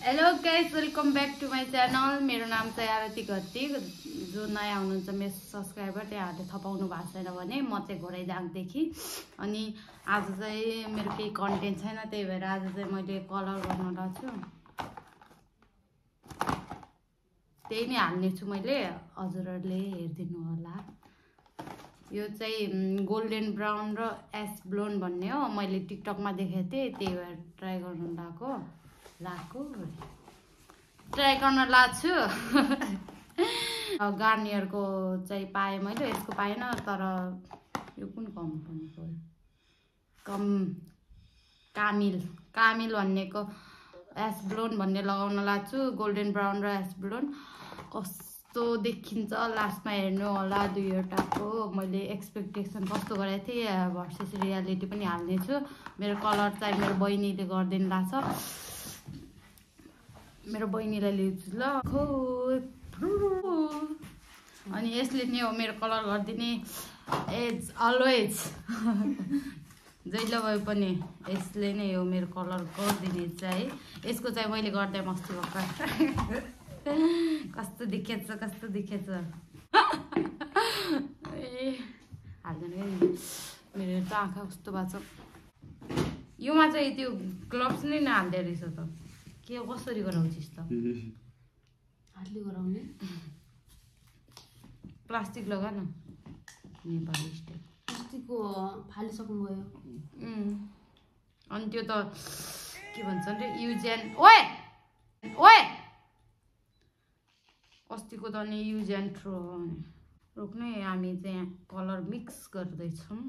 Hello guys, welcome back to my channel. मेरो नाम चाहिँ आरती घट्टी। जो नयाँ हुनुहुन्छ मेरो सब्सक्राइबर त्यहाँहरूले थपाउनु भएको छैन भने म चाहिँ घोडाइजाङदेखि। अनि आज चाहिँ मेरो केही कन्टेन्ट छैन, त्यही भएर आज चाहिँ मैले कलर गर्न लाग्छु। त्यही नै हाल्ने छु मैले, हजुरहरूले हेरिदिनु होला। यो चाहिँ गोल्डन ब्राउन र एस ब्लोन भन्ने हो। मैले टिकटकमा देखेको थिएँ, त्यही भएर ट्राई गर्नु ट्राई गर्न लाग्छु। गार्नियरको चाहिँ पाएँ मैले, यसको पाएन। तर यो कुन कम्पनीको कामिल भन्नेको एस ब्लोन भन्ने लगाउन लाग्छु। गोल्डन ब्राउन र एस ब्लोन कस्तो देखिन्छ लास्टमा हेर्नु होला। दुईवटाको मैले एक्सपेक्टेसन कस्तो गरेको थिएँ भर्सेस रियालिटी पनि हाल्नेछु। मेरो कलर चाहिँ मेरो बहिनीले गरिदिनु लाग्छ, मेरो बहिनीलाई ल्याउँछु ल। अनि यसले नै हो मेरो कलर गरिदिने, एज अलवेज। जहिले भए पनि यसले नै हो मेरो कलर गरिदिने चाहिँ। यसको चाहिँ मैले गर्दै मस्ती भर्खर कस्तो देखेछ ए हाल्दैन मेरो त आँखा कस्तो भएको छ। योमा चाहिँ त्यो ग्लोभ्स नै नहाल्दो रहेछ त। के कसरी गराउँछिस् त? हातले गराउने प्लास्टिक लगा न, नेपाली स्टाइल। प्लास्टिकको फालिसक्नु गयो। अनि त्यो त के भन्छ अरे युज एन्ड ओए अस्तिको त अनि युज एन्ड थ्रो रोक्ने। हामी चाहिँ कलर मिक्स गर्दैछौँ।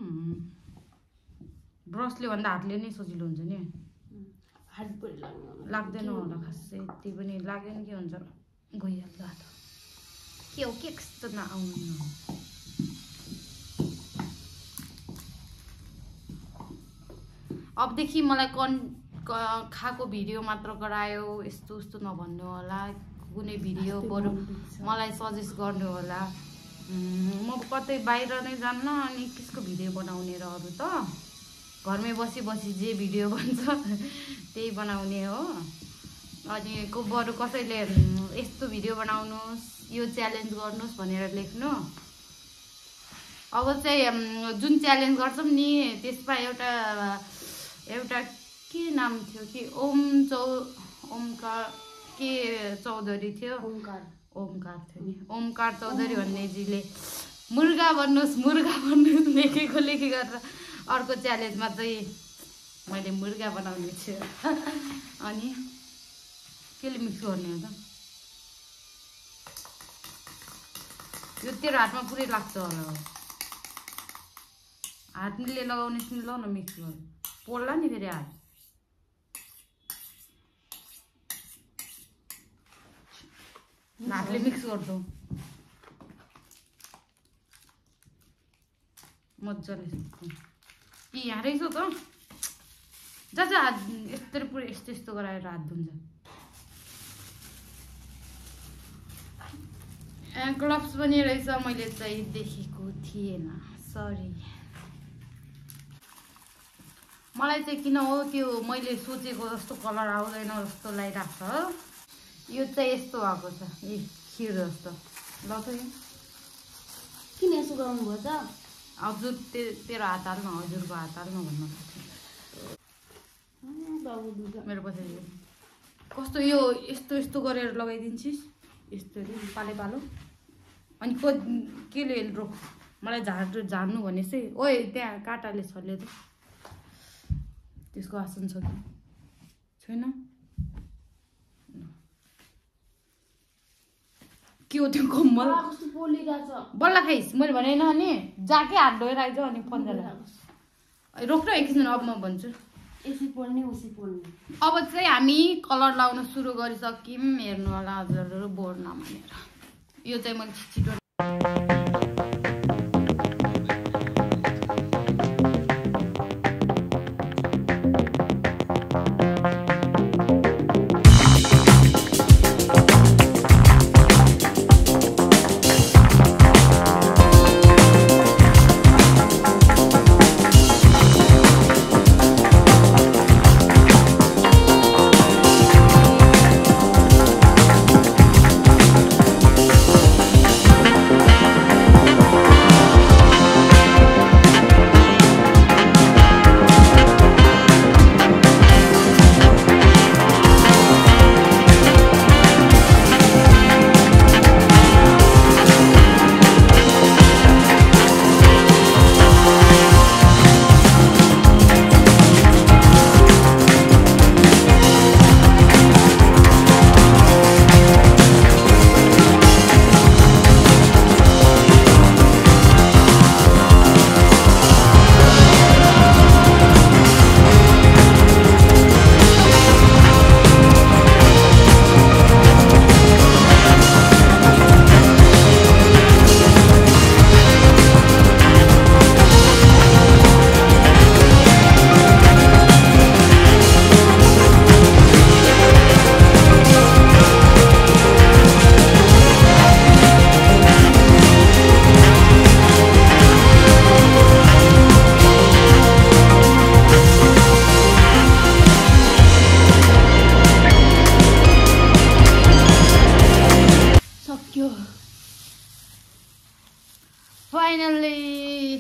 ब्रसले भन्दा हातले नै सजिलो हुन्छ नि। हात पनि लाग्दैन होला खासै, यति पनि लाग्दैन। के हुन्छ गइहाल्छ हात। के हो के कस्तो नआउनु न। अबदेखि मलाई खाएको भिडियो मात्र गरायो यस्तो उस्तो नभन्नु होला। कुनै भिडियो बरु मलाई सजेस्ट गर्नु होला। म कतै बाहिर नै जान्न, अनि कसको भिडियो बनाउने र अरू त घरमै बसी जे भिडियो बन्छ त्यही बनाउने हो। अनि बरु कसैले यस्तो भिडियो बनाउनुहोस्, यो च्यालेन्ज गर्नुहोस् भनेर लेख्नु। अब चाहिँ जुन च्यालेन्ज गर्छौँ नि त्यसमा एउटा के नाम थियो कि ओमकार के चौधरी थियो, ओमकार थियो नि, ओमकार चौधरी भन्नेजीले मुर्गा भन्नुहोस् लेखेको गरेर अर्को च्यालेन्जमा चाहिँ मैले मुर्गा बनाउने छु। अनि केले मिक्स गर्ने हो त? यो तेरो हातमा पुरै लाग्छ होला। हातले लगाउने ल न, मिक्स गर्नु पोल्ला नि फेरि हात। हातले मिक्स गर्छौ मजाले। कि यहाँ रहेछ त जा हात यस्तो पुरै यस्तो गराएर हात धुन्छ। ग्लोभ्स पनि रहेछ, मैले चाहिँ देखेको थिएन, सरी। मलाई चाहिँ किन हो त्यो मैले सोचेको जस्तो कलर आउँदैन जस्तो लागिरहेको छ। यो चाहिँ यस्तो भएको छ, ए खिर जस्तो। ल त किन यसो गराउनु भयो त? हजुर तेरो हात हाल्नु, हजुरको हात हाल्नु भन्नु मेरो पछाडि कस्तो यो यस्तो गरेर लगाइदिन्छस् यस्तो पालो। अनि केले रोक मलाई झार्नु भनेस् है। ओए त्यहाँ काँटाले छल्यो त, त्यसको आसन छ कि छैन? के हो त्यो कम्मल बल्ल खाइस्? मैले भनेन अनि जाके हात धोएर आइज। अनि पन्जालाई रोक्न एकछिन, अब म भन्छु। अब चाहिँ हामी कलर लाउन सुरु गरिसक्यौँ। हेर्नु होला हजुरहरू, बोर्ड नमानेर। यो चाहिँ मैले छिटो फाइनल्ली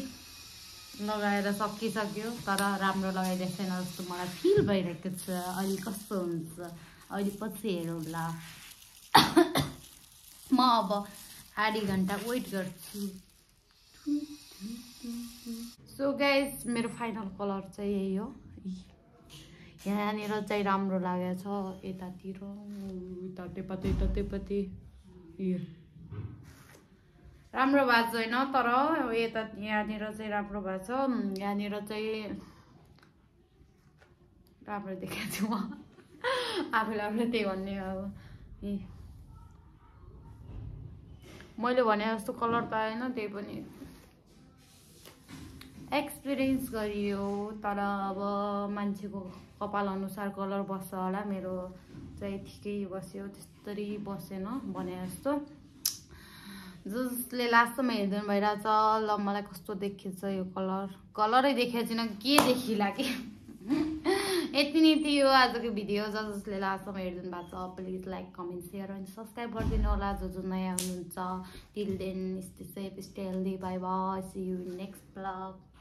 लगाएर सकिसक्यो तर राम्रो लगाइदिएको छैन जस्तो मलाई फिल भइरहेको छ अहिले कस्तो हुन्छ अहिले पछि हेरौँला म अब आधी घन्टा वेट गर्छु सो गाइस मेरो फाइनल कलर चाहिँ यही हो यहाँनिर चाहिँ राम्रो लागेको छ यतातिर यतापट्टि राम्रो भएको छैन तर यता यहाँनिर चाहिँ राम्रो भएको छ यहाँनिर चाहिँ राम्रो देखाएको छु म आफूलाई त्यही भन्ने अब मैले भने जस्तो कलर त आएन त्यही पनि एक्सपिरियन्स गरियो तर अब मान्छेको कपाल अनुसार कलर बस्छ होला मेरो चाहिँ ठिकै बस्यो त्यस्तरी बसेन भने जस्तो जसले लास्टसम्म हेरिदिनु भइरहेछ ल मलाई कस्तो देखिन्छ यो कलरै देखेको छैन के देखिला कि यति नै थियो आजको भिडियो जसले लास्टसम्म हेरिदिनु भएको छ प्लिज लाइक कमेन्ट सेयर अनि सब्सक्राइब गरिदिनु होला जो नयाँ हुनुहुन्छ till then stay safe stay healthy bye bye see you in next blog